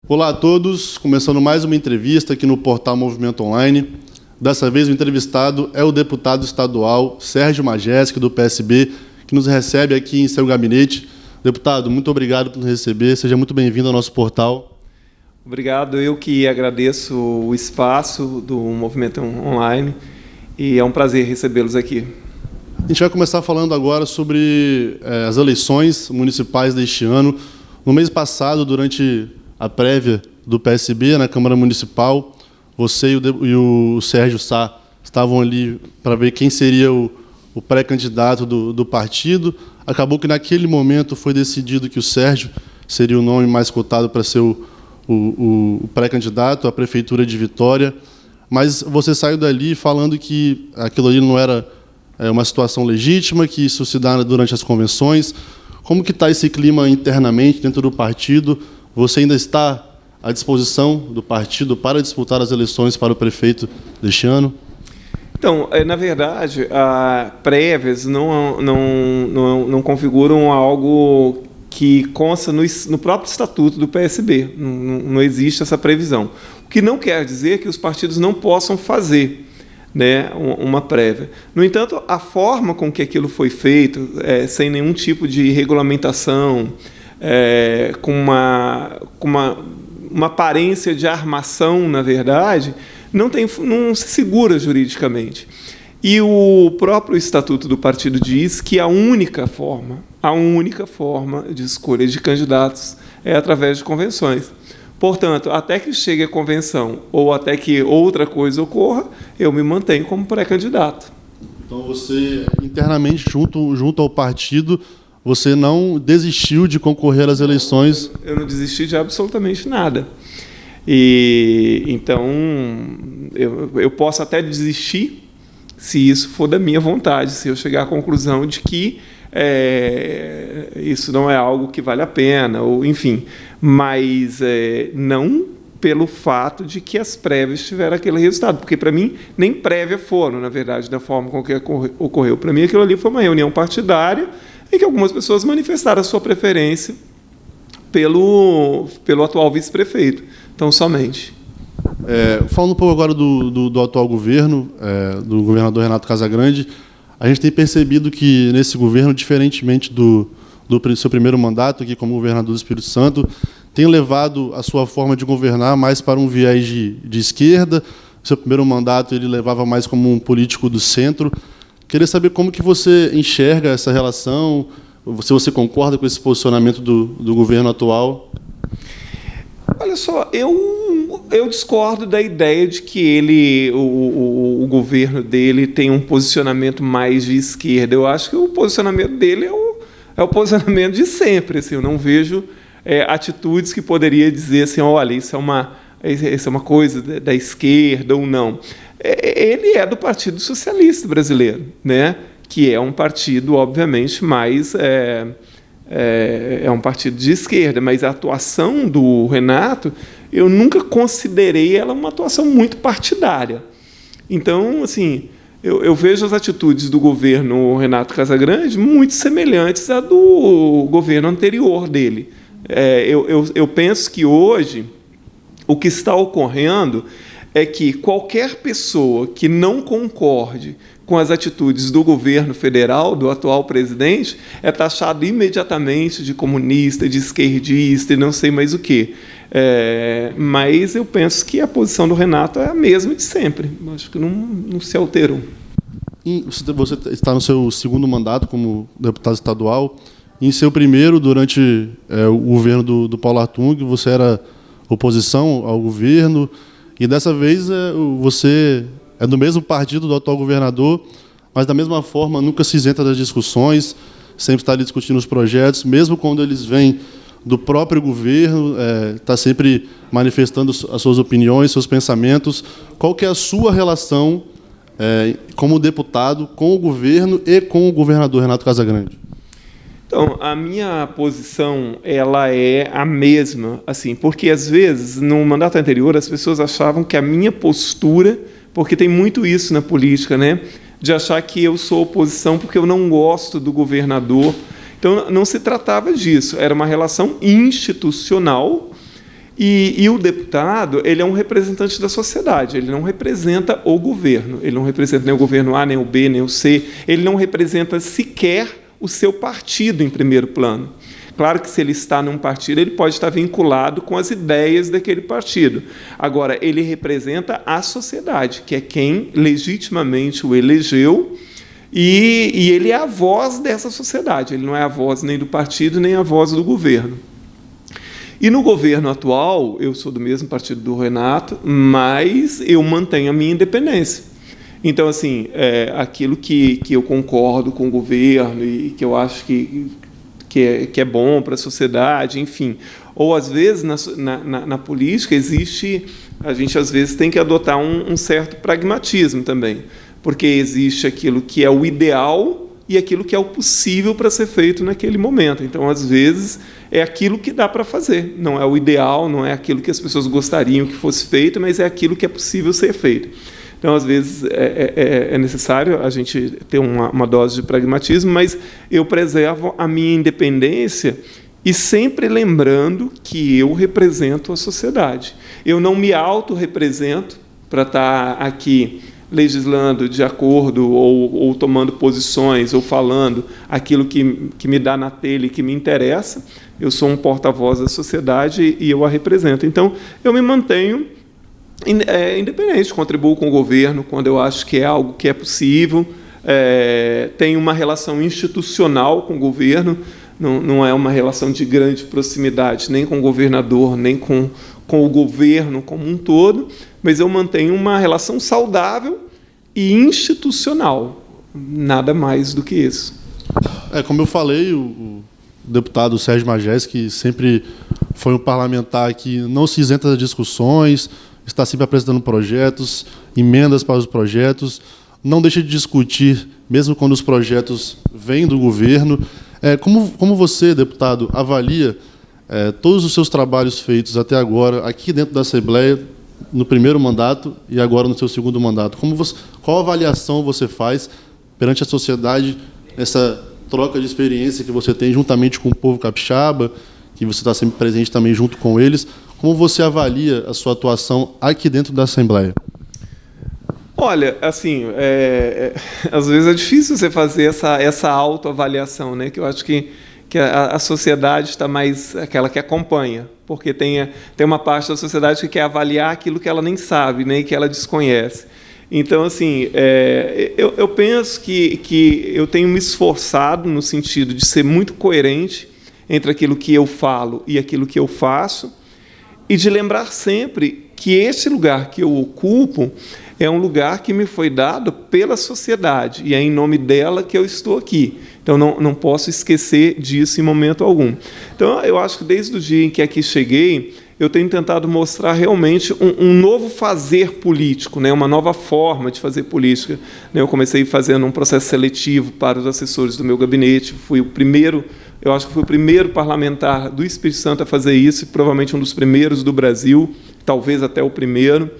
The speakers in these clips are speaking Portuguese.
Olá a todos, começando mais uma entrevista aqui no portal Movimento Online. Dessa vez o entrevistado é o deputado estadual Sérgio Majeski, do PSB, que nos recebe aqui em seu gabinete. Deputado, muito obrigado por nos receber, seja muito bem-vindo ao nosso portal. Obrigado, eu que agradeço o espaço do Movimento Online e é um prazer recebê-los aqui. A gente vai começar falando agora sobre as eleições municipais deste ano. No mês passado, durante a prévia do PSB na Câmara Municipal, você e o Sérgio Sá estavam ali para ver quem seria o pré-candidato do partido. Acabou que, naquele momento, foi decidido que o Sérgio seria o nome mais cotado para ser o pré-candidato à Prefeitura de Vitória. Mas você saiu dali falando que aquilo ali não era uma situação legítima, que isso se dá durante as convenções. Como que está esse clima internamente dentro do partido? Você ainda está à disposição do partido para disputar as eleições para o prefeito deste ano? Então, na verdade, prévias não configuram algo que consta no próprio estatuto do PSB. Não existe essa previsão. O que não quer dizer que os partidos não possam fazer, né, uma prévia. No entanto, a forma com que aquilo foi feito, sem nenhum tipo de regulamentação, com uma aparência de armação, na verdade, não se segura juridicamente. E o próprio estatuto do partido diz que a única forma de escolha de candidatos é através de convenções. Portanto, até que chegue a convenção ou até que outra coisa ocorra, eu me mantenho como pré-candidato. Então, você, internamente, junto ao partido, você não desistiu de concorrer às eleições? Eu não desisti de absolutamente nada. Então, eu posso até desistir se isso for da minha vontade, se eu chegar à conclusão de que isso não é algo que vale a pena, ou enfim, mas não pelo fato de que as prévias tiveram aquele resultado, porque, para mim, nem prévia foram, na verdade, da forma com que ocorreu. Para mim, aquilo ali foi uma reunião partidária em que algumas pessoas manifestaram a sua preferência pelo atual vice-prefeito, então, somente. Falando um pouco agora do atual governo, do governador Renato Casagrande, a gente tem percebido que, nesse governo, diferentemente do seu primeiro mandato aqui como governador do Espírito Santo, tem levado a sua forma de governar mais para um viés de esquerda. O seu primeiro mandato ele levava mais como um político do centro. Queria saber como que você enxerga essa relação, se você concorda com esse posicionamento do governo atual. Olha só, eu discordo da ideia de que o governo dele tem um posicionamento mais de esquerda. Eu acho que o posicionamento dele é o posicionamento de sempre. Assim, eu não vejo atitudes que poderia dizer assim, olha, isso é uma coisa da esquerda ou não. Ele é do Partido Socialista Brasileiro, né? Que é um partido, obviamente, mais... É um partido de esquerda, mas a atuação do Renato, eu nunca considerei ela uma atuação muito partidária. Então, assim, eu vejo as atitudes do governo Renato Casagrande muito semelhantes à do governo anterior dele. Eu penso que hoje o que está ocorrendo é que qualquer pessoa que não concorde com as atitudes do governo federal, do atual presidente, é taxado imediatamente de comunista, de esquerdista e não sei mais o quê. Mas eu penso que a posição do Renato é a mesma de sempre. Acho que não se alterou. Você está no seu segundo mandato como deputado estadual. Em seu primeiro, durante o governo do Paulo Artung, você era oposição ao governo. E dessa vez você é do mesmo partido do atual governador, mas da mesma forma nunca se isenta das discussões, sempre está ali discutindo os projetos, mesmo quando eles vêm do próprio governo, está sempre manifestando as suas opiniões, seus pensamentos. Qual que é a sua relação como deputado com o governo e com o governador Renato Casagrande? Então, a minha posição ela é a mesma, assim, porque às vezes no mandato anterior as pessoas achavam que a minha postura, porque tem muito isso na política, né, de achar que eu sou oposição porque eu não gosto do governador. Então, não se tratava disso, era uma relação institucional E o deputado, ele é um representante da sociedade, ele não representa o governo, ele não representa nem o governo A, nem o B, nem o C, ele não representa sequer o seu partido em primeiro plano. Claro que se ele está num partido, ele pode estar vinculado com as ideias daquele partido. Agora, ele representa a sociedade, que é quem legitimamente o elegeu, e ele é a voz dessa sociedade, ele não é a voz nem do partido, nem a voz do governo. E no governo atual, eu sou do mesmo partido do Renato, mas eu mantenho a minha independência. Então, assim, aquilo que eu concordo com o governo e que eu acho que é bom para a sociedade, enfim. Ou, às vezes, na política, a gente, às vezes, tem que adotar um certo pragmatismo também, porque existe aquilo que é o ideal e aquilo que é o possível para ser feito naquele momento. Então, às vezes, é aquilo que dá para fazer. Não é o ideal, não é aquilo que as pessoas gostariam que fosse feito, mas é aquilo que é possível ser feito. Então, às vezes, é necessário a gente ter uma dose de pragmatismo, mas eu preservo a minha independência e sempre lembrando que eu represento a sociedade. Eu não me autorrepresento para estar aqui legislando de acordo ou tomando posições ou falando aquilo que me dá na telha e que me interessa. Eu sou um porta-voz da sociedade e eu a represento. Então, eu me mantenho independente, contribuo com o governo quando eu acho que é algo que é possível, tenho uma relação institucional com o governo, não é uma relação de grande proximidade, nem com o governador, nem com o governo como um todo, mas eu mantenho uma relação saudável e institucional, nada mais do que isso. Como eu falei, o deputado Sérgio Majeski sempre foi um parlamentar que não se isenta de discussões, está sempre apresentando projetos, emendas para os projetos, não deixa de discutir, mesmo quando os projetos vêm do governo. Como você, deputado, avalia todos os seus trabalhos feitos até agora, aqui dentro da Assembleia, no primeiro mandato e agora no seu segundo mandato? Qual avaliação você faz perante a sociedade, essa troca de experiência que você tem juntamente com o povo capixaba, que você está sempre presente também junto com eles? Como você avalia a sua atuação aqui dentro da Assembleia? Olha, assim, às vezes é difícil você fazer essa autoavaliação, né? Que eu acho que a sociedade está mais aquela que acompanha, porque tem uma parte da sociedade que quer avaliar aquilo que ela nem sabe, né, e que ela desconhece. Então, assim, eu penso que eu tenho me esforçado no sentido de ser muito coerente entre aquilo que eu falo e aquilo que eu faço, e de lembrar sempre que esse lugar que eu ocupo é um lugar que me foi dado pela sociedade, e é em nome dela que eu estou aqui. Então, não posso esquecer disso em momento algum. Então, eu acho que desde o dia em que aqui cheguei, eu tenho tentado mostrar realmente um novo fazer político, né? Uma nova forma de fazer política. Eu comecei fazendo um processo seletivo para os assessores do meu gabinete, eu acho que fui o primeiro parlamentar do Espírito Santo a fazer isso, e provavelmente um dos primeiros do Brasil, talvez até o primeiro.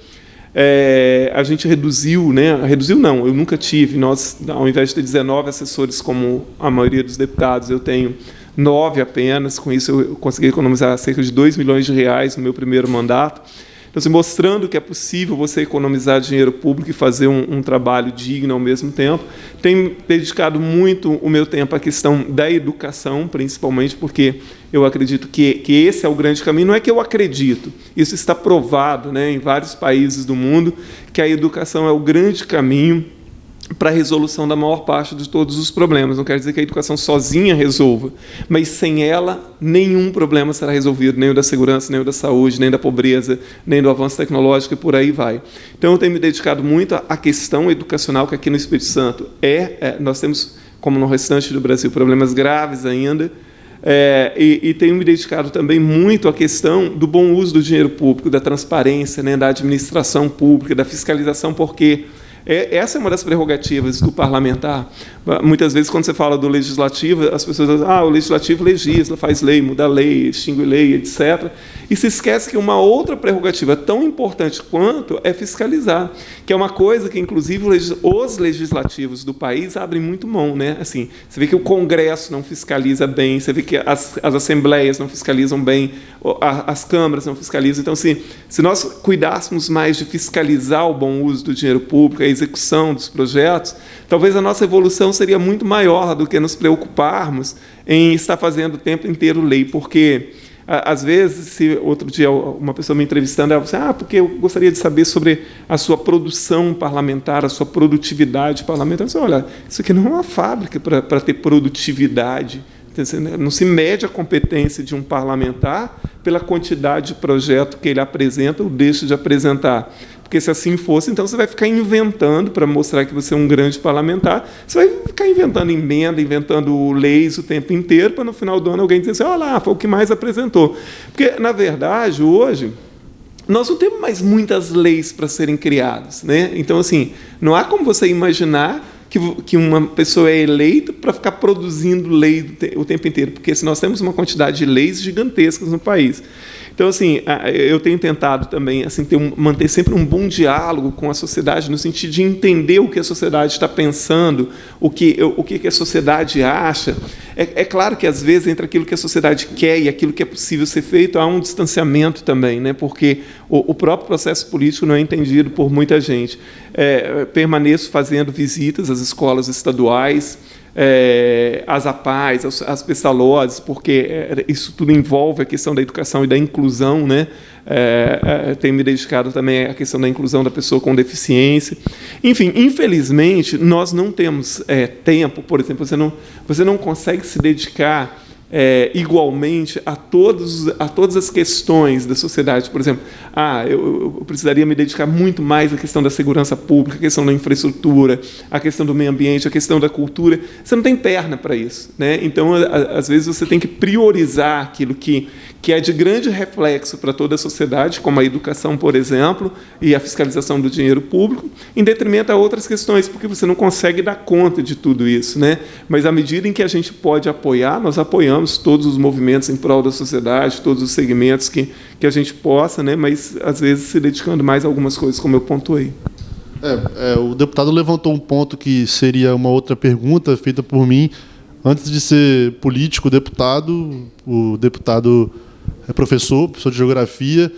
A gente reduziu, eu nunca tive, nós, ao invés de ter 19 assessores como a maioria dos deputados, eu tenho 9 apenas. Com isso eu consegui economizar cerca de R$2 milhões no meu primeiro mandato. Então, assim, mostrando que é possível você economizar dinheiro público e fazer um trabalho digno ao mesmo tempo. Tenho dedicado muito o meu tempo à questão da educação, principalmente porque eu acredito que esse é o grande caminho. Não é que eu acredito, isso está provado, né, em vários países do mundo, que a educação é o grande caminho para a resolução da maior parte de todos os problemas. Não quer dizer que a educação sozinha resolva, mas sem ela, nenhum problema será resolvido, nem o da segurança, nem o da saúde, nem da pobreza, nem do avanço tecnológico, e por aí vai. Então, eu tenho me dedicado muito à questão educacional, que aqui no Espírito Santo nós temos, como no restante do Brasil, problemas graves ainda, e tenho me dedicado também muito à questão do bom uso do dinheiro público, da transparência, né, da administração pública, da fiscalização, porque Essa é uma das prerrogativas do parlamentar. Muitas vezes, quando você fala do legislativo, as pessoas dizem, o legislativo legisla, faz lei, muda lei, extingue lei, etc. E se esquece que uma outra prerrogativa tão importante quanto é fiscalizar, que é uma coisa que, inclusive, os legislativos do país abrem muito mão, né? Assim, você vê que o Congresso não fiscaliza bem, você vê que as assembleias não fiscalizam bem, as câmaras não fiscalizam. Então, assim, se nós cuidássemos mais de fiscalizar o bom uso do dinheiro público, a execução dos projetos, talvez a nossa evolução seria muito maior do que nos preocuparmos em estar fazendo o tempo inteiro lei, porque, às vezes, se outro dia uma pessoa me entrevistando, ela falou assim, porque eu gostaria de saber sobre a sua produção parlamentar, a sua produtividade parlamentar. Eu disse, olha, isso aqui não é uma fábrica para ter produtividade. Não se mede a competência de um parlamentar pela quantidade de projeto que ele apresenta ou deixa de apresentar. Porque, se assim fosse, então você vai ficar inventando, para mostrar que você é um grande parlamentar, você vai ficar inventando emenda, inventando leis o tempo inteiro, para, no final do ano, alguém dizer assim, olha lá, foi o que mais apresentou. Porque, na verdade, hoje, nós não temos mais muitas leis para serem criadas, né? Então, assim, não há como você imaginar que uma pessoa é eleita para ficar produzindo lei o tempo inteiro, porque se nós temos uma quantidade de leis gigantescas no país. Então, assim, eu tenho tentado também assim, manter sempre um bom diálogo com a sociedade, no sentido de entender o que a sociedade está pensando, o que a sociedade acha. É claro que, às vezes, entre aquilo que a sociedade quer e aquilo que é possível ser feito, há um distanciamento também, né? Porque o próprio processo político não é entendido por muita gente. Permaneço fazendo visitas às escolas estaduais, às APAES, às Pestalozzi, porque isso tudo envolve a questão da educação e da inclusão, né? Tenho me dedicado também à questão da inclusão da pessoa com deficiência. Enfim, infelizmente, nós não temos tempo, por exemplo, você não consegue se dedicar igualmente a todas as questões da sociedade. Por exemplo, eu precisaria me dedicar muito mais à questão da segurança pública, à questão da infraestrutura, à questão do meio ambiente, à questão da cultura. Você não tem perna para isso, né? Então, às vezes, você tem que priorizar aquilo que é de grande reflexo para toda a sociedade, como a educação, por exemplo, e a fiscalização do dinheiro público, em detrimento a outras questões, porque você não consegue dar conta de tudo isso, né? Mas, à medida em que a gente pode apoiar, nós apoiamos todos os movimentos em prol da sociedade, todos os segmentos que a gente possa, né? Mas, às vezes, se dedicando mais a algumas coisas, como eu pontuei. O deputado levantou um ponto que seria uma outra pergunta feita por mim. Antes de ser político, o deputado é professor de geografia,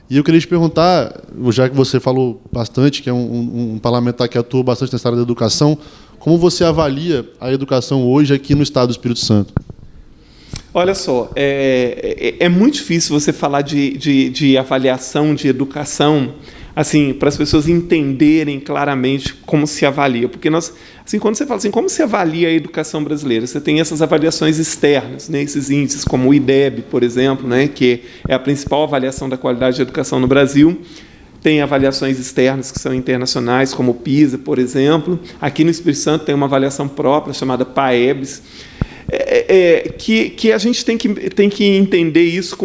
e eu queria te perguntar, já que você falou bastante, que é um parlamentar que atua bastante nessa área da educação, como você avalia a educação hoje aqui no estado do Espírito Santo? Olha só, é muito difícil você falar de avaliação de educação, assim, para as pessoas entenderem claramente como se avalia. Porque quando você fala assim, como se avalia a educação brasileira? Você tem essas avaliações externas, né, esses índices, como o IDEB, por exemplo, né, que é a principal avaliação da qualidade de educação no Brasil. Tem avaliações externas que são internacionais, como o PISA, por exemplo. Aqui no Espírito Santo tem uma avaliação própria, chamada PAEBS, que a gente tem que entender isso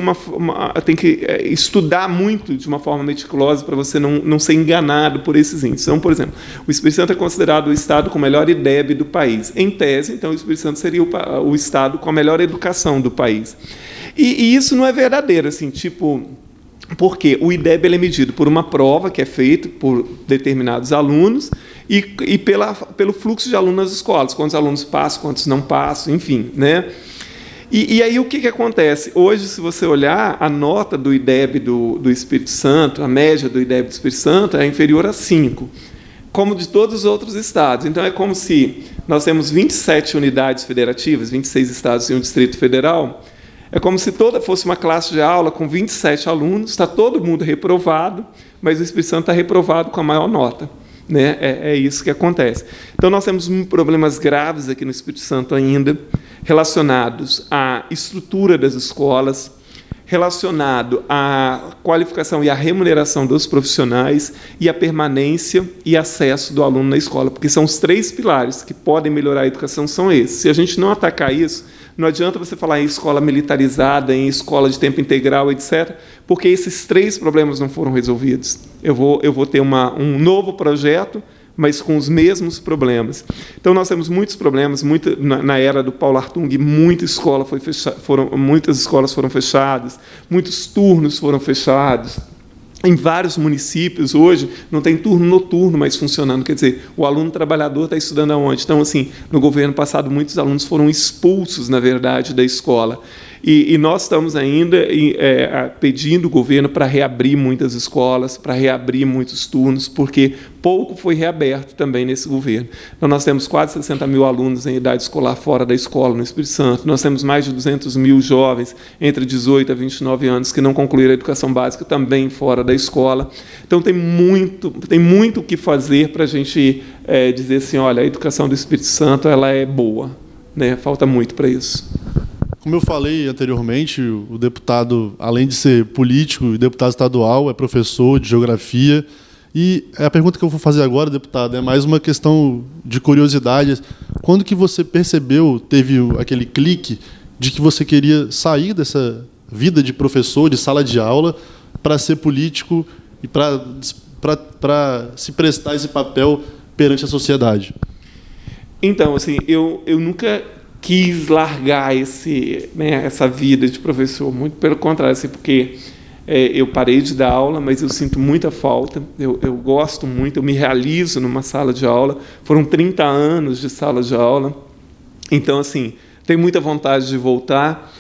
tem que estudar muito de uma forma meticulosa para você não ser enganado por esses índices. Então, por exemplo, o Espírito Santo é considerado o estado com o melhor IDEB do país. Em tese, então, o Espírito Santo seria o estado com a melhor educação do país. E isso não é verdadeiro, assim, porque o IDEB ele é medido por uma prova que é feita por determinados alunos e pelo fluxo de alunos nas escolas, quantos alunos passam, quantos não passam, enfim, né? E aí o que acontece? Hoje, se você olhar, a nota do IDEB do Espírito Santo, a média do IDEB do Espírito Santo é inferior a 5, como de todos os outros estados. Então, é como se nós temos 27 unidades federativas, 26 estados e um Distrito Federal. É como se toda fosse uma classe de aula com 27 alunos, está todo mundo reprovado, mas o Espírito Santo está reprovado com a maior nota, né? É isso que acontece. Então, nós temos problemas graves aqui no Espírito Santo ainda, relacionados à estrutura das escolas, relacionado à qualificação e à remuneração dos profissionais e à permanência e acesso do aluno na escola, porque são os 3 pilares que podem melhorar a educação, são esses. Se a gente não atacar isso, não adianta você falar em escola militarizada, em escola de tempo integral, etc., porque esses 3 problemas não foram resolvidos. Eu vou ter um novo projeto, mas com os mesmos problemas. Então, nós temos muitos problemas. Na era do Paulo Hartung, muitas escolas foram fechadas, muitos turnos foram fechados. Em vários municípios, hoje, não tem turno noturno mais funcionando. Quer dizer, o aluno trabalhador está estudando aonde? Então, assim, no governo passado, muitos alunos foram expulsos, na verdade, da escola. E nós estamos ainda pedindo o governo para reabrir muitas escolas, para reabrir muitos turnos, porque pouco foi reaberto também nesse governo. Então, nós temos quase 60 mil alunos em idade escolar fora da escola, no Espírito Santo. Nós temos mais de 200 mil jovens entre 18 a 29 anos que não concluíram a educação básica também fora da escola. Então, tem muito o que fazer para a gente dizer assim, olha, a educação do Espírito Santo ela é boa, né? Falta muito para isso. Como eu falei anteriormente, o deputado, além de ser político e deputado estadual, é professor de geografia. E a pergunta que eu vou fazer agora, deputado, é mais uma questão de curiosidade. Quando que você percebeu, teve aquele clique de que você queria sair dessa vida de professor, de sala de aula, para ser político e para se prestar esse papel perante a sociedade? Então, assim, eu nunca quis largar essa vida de professor, muito pelo contrário, assim, porque eu parei de dar aula, mas eu sinto muita falta, eu gosto muito, eu me realizo numa sala de aula, foram 30 anos de sala de aula, então, assim, tenho muita vontade de voltar.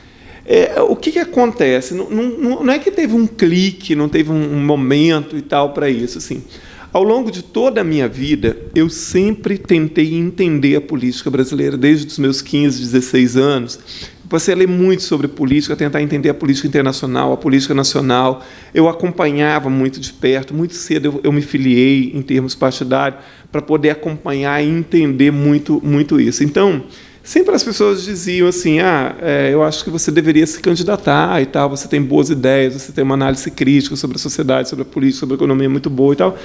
O que acontece? Não é que teve um clique, não teve um momento e tal para isso, assim. Ao longo de toda a minha vida, eu sempre tentei entender a política brasileira, desde os meus 15, 16 anos. Eu passei a ler muito sobre política, tentar entender a política internacional, a política nacional. Eu acompanhava muito de perto. Muito cedo eu me filiei em termos partidários para poder acompanhar e entender muito isso. Então, sempre as pessoas diziam assim, eu acho que você deveria se candidatar e tal, você tem boas ideias, você tem uma análise crítica sobre a sociedade, sobre a política, sobre a economia muito boa e tal.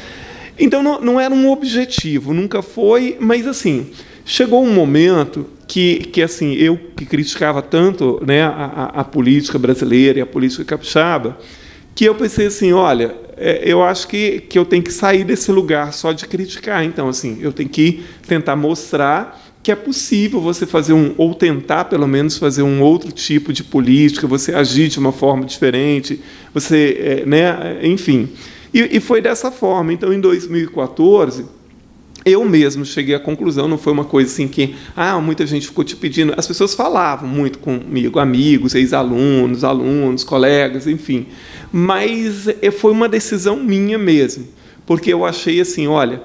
Então, não era um objetivo, nunca foi, mas, assim, chegou um momento que assim, eu que criticava tanto, né, a política brasileira e a política capixaba, que eu pensei assim, olha, eu acho que eu tenho que sair desse lugar só de criticar. Então, assim, eu tenho que tentar mostrar que é possível você fazer ou tentar, pelo menos, fazer um outro tipo de política, você agir de uma forma diferente, você, enfim. E foi dessa forma. Então, em 2014, eu mesmo cheguei à conclusão, não foi uma coisa assim que muita gente ficou te pedindo. As pessoas falavam muito comigo, amigos, ex-alunos, alunos, colegas, enfim. Mas foi uma decisão minha mesmo, porque eu achei assim, olha,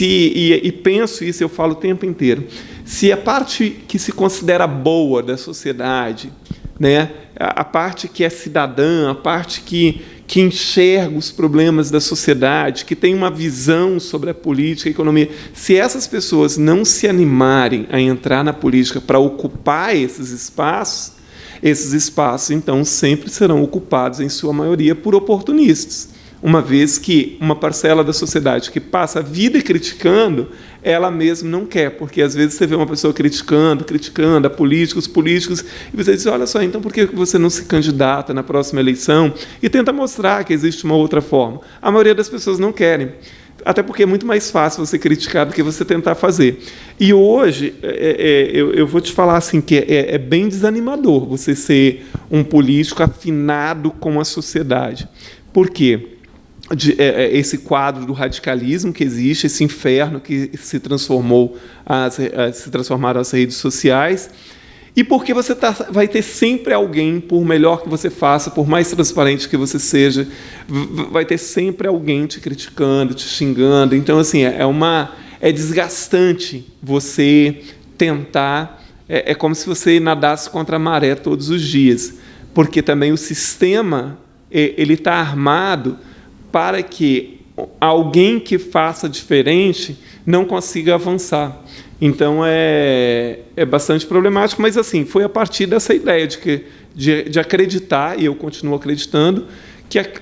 e penso isso, eu falo o tempo inteiro, se a parte que se considera boa da sociedade, né, a parte que é cidadã, a parte que enxerga os problemas da sociedade, que tem uma visão sobre a política e a economia, se essas pessoas não se animarem a entrar na política para ocupar esses espaços, então, sempre serão ocupados, em sua maioria, por oportunistas. Uma vez que uma parcela da sociedade que passa a vida criticando, ela mesma não quer, porque às vezes você vê uma pessoa criticando a política, os políticos, e você diz, olha só, então por que você não se candidata na próxima eleição e tenta mostrar que existe uma outra forma? A maioria das pessoas não querem, até porque é muito mais fácil você criticar do que você tentar fazer. E hoje, eu vou te falar assim, que é bem desanimador você ser um político afinado com a sociedade. Por quê? Esse quadro do radicalismo que existe, esse inferno que se transformaram as redes sociais, e porque você vai ter sempre alguém, por melhor que você faça, por mais transparente que você seja, vai ter sempre alguém te criticando, te xingando. Então, assim, é desgastante você tentar, é como se você nadasse contra a maré todos os dias, porque também o sistema ele está armado para que alguém que faça diferente não consiga avançar. Então, é bastante problemático, mas assim, foi a partir dessa ideia de acreditar, e eu continuo acreditando,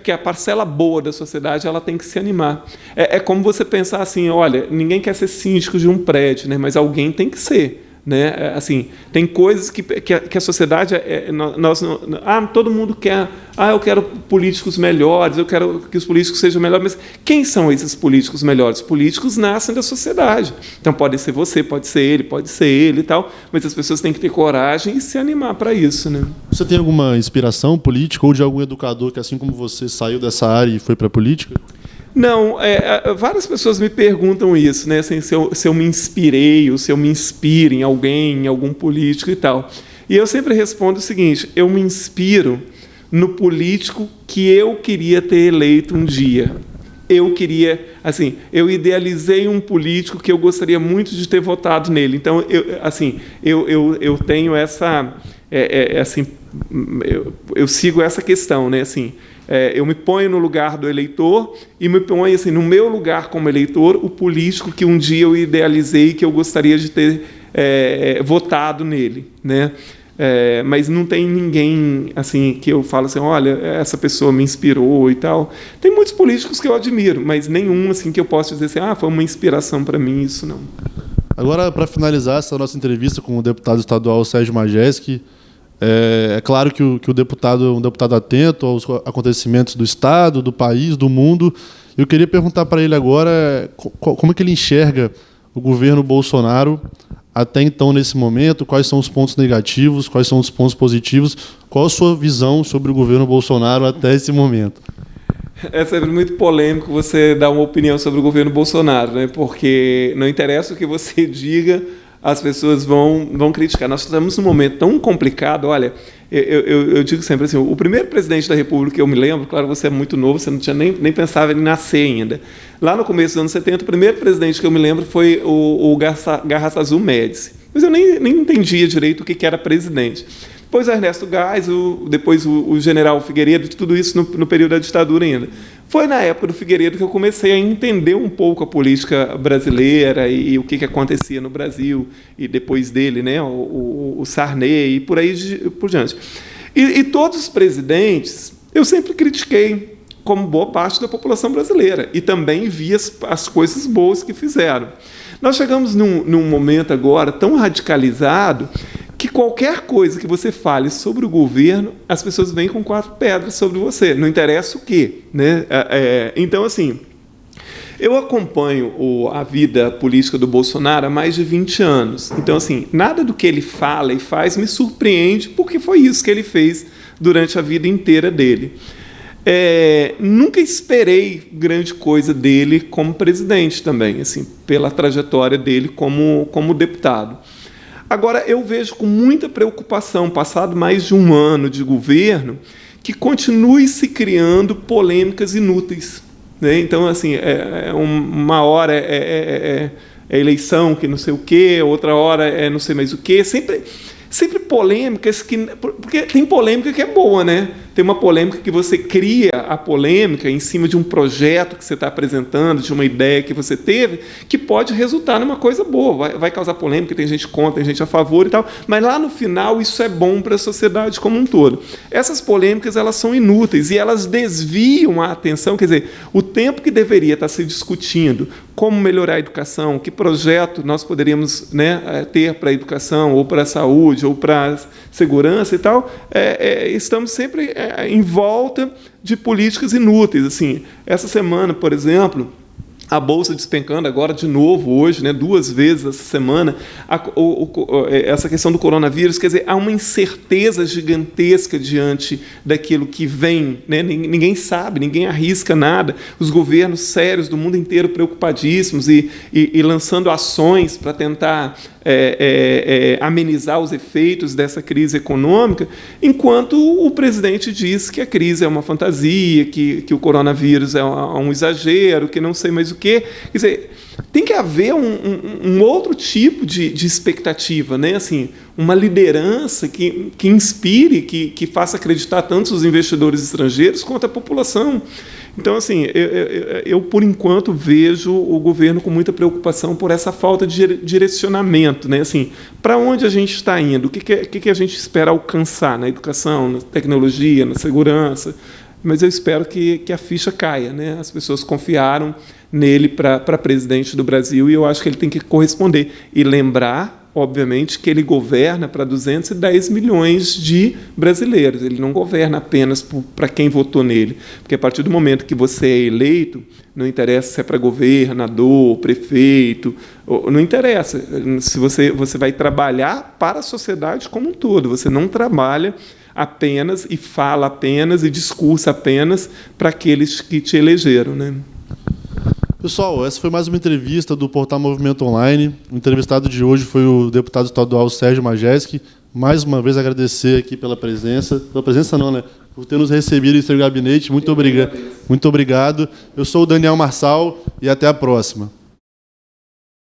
que a parcela boa da sociedade ela tem que se animar. É como você pensar assim, olha, ninguém quer ser síndico de um prédio, né, mas alguém tem que ser. né? Assim, tem coisas que a sociedade todo mundo quer, eu quero políticos melhores, eu quero que os políticos sejam melhores, mas quem são esses políticos melhores? Os políticos nascem da sociedade. Então pode ser você, pode ser ele e tal, mas as pessoas têm que ter coragem e se animar para isso, né? Você tem alguma inspiração política ou de algum educador que, assim como você, saiu dessa área e foi para a política? Não, várias pessoas me perguntam isso, né? Assim, se eu me inspirei ou se eu me inspiro em alguém, em algum político e tal. E eu sempre respondo o seguinte: eu me inspiro no político que eu queria ter eleito um dia. Eu idealizei um político que eu gostaria muito de ter votado nele. Então, eu tenho essa, eu sigo essa questão, né? Assim, eu me ponho no lugar do eleitor e me ponho assim, no meu lugar como eleitor, o político que um dia eu idealizei, que eu gostaria de ter votado nele, né? Mas não tem ninguém assim que eu falo assim, olha, essa pessoa me inspirou e tal. Tem muitos políticos que eu admiro, mas nenhum assim que eu possa dizer assim, foi uma inspiração para mim, isso não. Agora, para finalizar essa nossa entrevista com o deputado estadual Sérgio Majeski, é claro que o deputado é um deputado atento aos acontecimentos do Estado, do país, do mundo. Eu queria perguntar para ele agora como é que ele enxerga o governo Bolsonaro até então, nesse momento, quais são os pontos negativos, quais são os pontos positivos, qual a sua visão sobre o governo Bolsonaro até esse momento? É sempre muito polêmico você dar uma opinião sobre o governo Bolsonaro, né? Porque não interessa o que você diga, as pessoas vão criticar. Nós estamos num momento tão complicado. Olha, eu digo sempre assim, o primeiro presidente da República que eu me lembro, claro, você é muito novo, você não tinha nem pensava em nascer ainda. Lá no começo dos anos 70, o primeiro presidente que eu me lembro foi o Garrastazu Médici. Mas eu nem entendia direito o que era presidente. Depois o Ernesto Geis, depois o general Figueiredo, tudo isso no período da ditadura ainda. Foi na época do Figueiredo que eu comecei a entender um pouco a política brasileira e o que acontecia no Brasil, e depois dele, né, o Sarney, e por aí por diante. E todos os presidentes eu sempre critiquei, como boa parte da população brasileira, e também vi as coisas boas que fizeram. Nós chegamos num momento agora tão radicalizado que qualquer coisa que você fale sobre o governo, as pessoas vêm com 4 pedras sobre você, não interessa o quê, né? Então, assim, eu acompanho a vida política do Bolsonaro há mais de 20 anos. Então, assim, nada do que ele fala e faz me surpreende, porque foi isso que ele fez durante a vida inteira dele. Nunca esperei grande coisa dele como presidente também, assim, pela trajetória dele como deputado. Agora, eu vejo com muita preocupação, passado mais de um ano de governo, que continue se criando polêmicas inúteis, né? Então, assim, uma hora é eleição que não sei o quê, outra hora é não sei mais o quê, sempre polêmicas porque tem polêmica que é boa, né? Tem uma polêmica que você cria a polêmica em cima de um projeto que você está apresentando, de uma ideia que você teve, que pode resultar numa coisa boa. Vai causar polêmica, tem gente contra, tem gente a favor e tal, mas lá no final isso é bom para a sociedade como um todo. Essas polêmicas, elas são inúteis e elas desviam a atenção, quer dizer, o tempo que deveria estar se discutindo como melhorar a educação, que projeto nós poderíamos, né, ter para a educação, ou para a saúde, ou para a segurança e tal, estamos sempre em volta de políticas inúteis. Assim, essa semana, por exemplo, a Bolsa despencando agora de novo hoje, né, 2 vezes essa semana, essa questão do coronavírus, quer dizer, há uma incerteza gigantesca diante daquilo que vem, né? Ninguém sabe, ninguém arrisca nada, os governos sérios do mundo inteiro preocupadíssimos e lançando ações para tentar amenizar os efeitos dessa crise econômica, enquanto o presidente diz que a crise é uma fantasia, que o coronavírus é um exagero, que não sei mais o quê. Quer dizer, tem que haver um outro tipo de expectativa, né? Assim, uma liderança que inspire, que faça acreditar tanto os investidores estrangeiros quanto a população. Então, assim, eu por enquanto vejo o governo com muita preocupação por essa falta de direcionamento, né? Assim, para onde a gente está indo? O que a gente espera alcançar na educação, na tecnologia, na segurança? Mas eu espero que a ficha caia, né? As pessoas confiaram nele para presidente do Brasil e eu acho que ele tem que corresponder e lembrar obviamente, que ele governa para 210 milhões de brasileiros. Ele não governa apenas para quem votou nele. Porque a partir do momento que você é eleito, não interessa se é para governador, prefeito, não interessa. Se você vai trabalhar para a sociedade como um todo. Você não trabalha apenas e fala apenas e discursa apenas para aqueles que te elegeram, né? Pessoal, essa foi mais uma entrevista do Portal Movimento Online. O entrevistado de hoje foi o deputado estadual Sérgio Majeski. Mais uma vez agradecer aqui pela presença. Pela presença não, né? Por ter nos recebido em seu gabinete. Muito obrigado. Eu sou o Daniel Marçal e até a próxima.